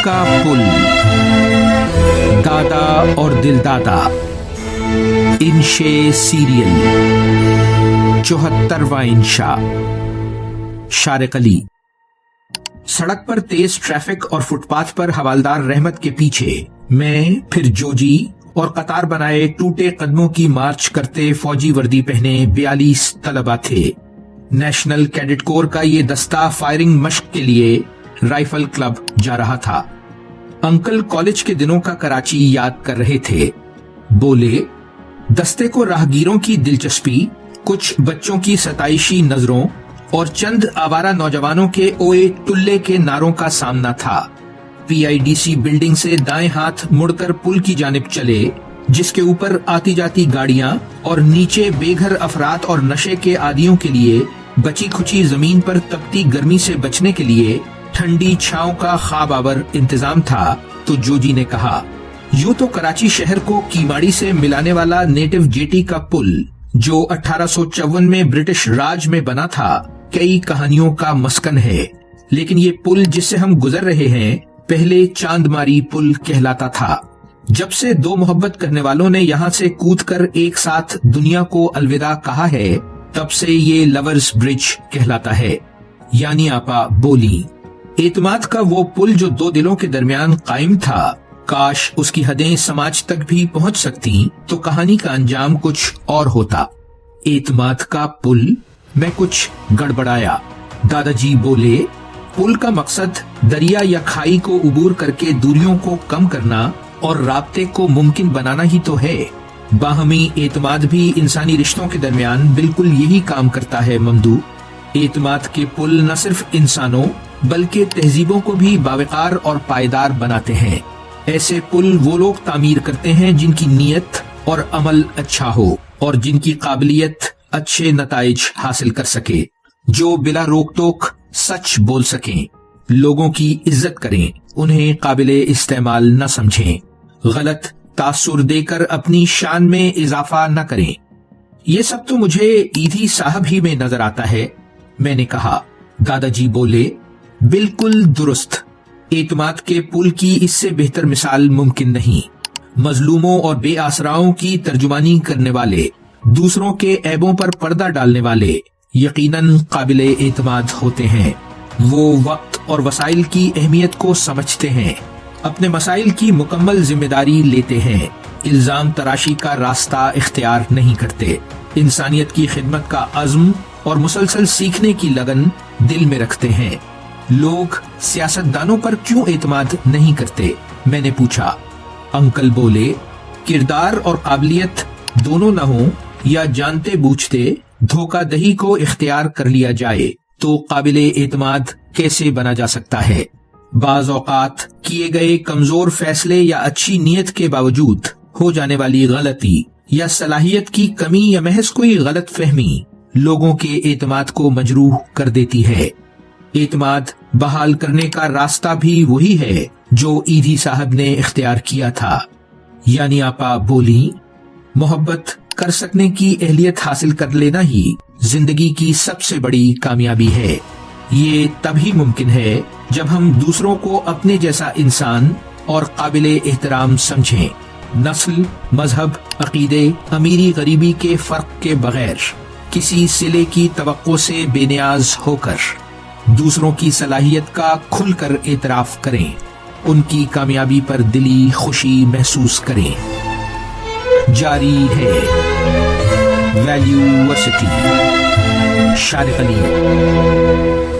का पुल, दादा और दिलदादा, इंशे सीरियल, 74वां इंशा। शारिक अली। सड़क पर तेज ट्रैफिक और फुटपाथ पर हवालदार रहमत के पीछे मैं, फिर जोजी और कतार बनाए टूटे कदमों की मार्च करते फौजी वर्दी पहने 42 तलबा थे। नेशनल कैडेट कोर का ये दस्ता फायरिंग मश्क के लिए राइफल क्लब जा रहा था। अंकल कॉलेज के दिनों का कराची याद कर रहे थे। बोले, दस्ते को राहगीरों की दिलचस्पी, कुछ बच्चों की सताइशी नजरों और चंद आवारा नौजवानों के ओए टुल्ले के नारों का सामना था। पीआईडीसी बिल्डिंग से दाएं हाथ मुड़कर पुल की जानिब चले, जिसके ऊपर आती जाती गाड़ियां और नीचे बेघर अफराद और नशे के आदियों के लिए बची खुची जमीन पर तपती गर्मी से बचने के लिए ठंडी छांव का ख्वाबावर इंतजाम था। तो जोजी ने कहा, यूं तो कराची शहर को कीमाड़ी से मिलाने वाला नेटिव जेटी का पुल, जो 1854 में ब्रिटिश राज में बना था, कई कहानियों का मस्कन है। लेकिन ये पुल जिससे हम गुजर रहे हैं, पहले चांदमारी पुल कहलाता था। जब से दो मोहब्बत करने वालों ने यहाँ से कूदकर एक साथ दुनिया को अलविदा कहा है, तब से ये लवर्स ब्रिज कहलाता है। यानी आपा बोली, एतमाद का वो पुल जो दो दिलों के दरमियान कायम था, काश उसकी हदें समाज तक भी पहुंच सकती तो कहानी का अंजाम कुछ और होता। एतमाद का पुल? मैं कुछ गड़बड़ाया। दादाजी बोले, पुल का मकसद दरिया या खाई को उबूर करके दूरियों को कम करना और राब्ते को मुमकिन बनाना ही तो है। बाहमी एतमाद भी इंसानी रिश्तों के दरमियान बिल्कुल यही काम करता है ममदू। एतमाद के पुल न सिर्फ इंसानों बल्कि तहजीबों को भी बावकार और पायदार बनाते हैं। ऐसे पुल वो लोग तामीर करते हैं जिनकी नीयत और अमल अच्छा हो और जिनकी काबिलियत अच्छे नताइज हासिल कर सके, जो बिला रोक टोक सच बोल सकें, लोगों की इज्जत करें, उन्हें काबिले इस्तेमाल न समझें, गलत तासुर देकर अपनी शान में इजाफा न करें। ये सब तो मुझे ईदी साहब ही में नजर आता है, मैंने कहा। दादाजी बोले, बिल्कुल दुरुस्त। एतमाद के पुल की इससे बेहतर मिसाल मुमकिन नहीं। मजलूमों और बेआसराओं की तर्जुमानी करने वाले, दूसरों के ऐबों पर पर्दा डालने वाले यकीनन काबिले एतमाद होते हैं। वो वक्त और वसाइल की अहमियत को समझते हैं, अपने मसाइल की मुकम्मल जिम्मेदारी लेते हैं, इल्जाम तराशी का रास्ता इख्तियार नहीं करते, इंसानियत की खिदमत का अज़्म और मुसलसल सीखने की लगन दिल में रखते हैं। लोग सियासतदानों पर क्यों एतमाद नहीं करते, मैंने पूछा। अंकल बोले, किरदार और काबिलियत दोनों न हो या जानते बूझते धोखादही को इख्तियार कर लिया जाए तो काबिले एतमाद कैसे बना जा सकता है। बाज औकात किए गए कमजोर फैसले या अच्छी नीयत के बावजूद हो जाने वाली गलती या सलाहियत की कमी या महज कोई गलत फहमी लोगों के एतमाद को मजरूह कर देती है। एतमाद बहाल करने का रास्ता भी वही है जो ईदी साहब ने इख्तियार किया था। यानी आपा बोली, मोहब्बत कर सकने की अहलियत हासिल कर लेना ही जिंदगी की सबसे बड़ी कामयाबी है। ये तभी मुमकिन है जब हम दूसरों को अपने जैसा इंसान और काबिले एहतराम समझें, नस्ल, मजहब, अकीदे, अमीरी गरीबी के फर्क के बगैर, किसी सिले की तवक्को से बेनियाज होकर दूसरों की सलाहियत का खुलकर एतराफ करें, उनकी कामयाबी पर दिली खुशी महसूस करें। जारी है वैल्यू वर्सिटी। शारिक अली।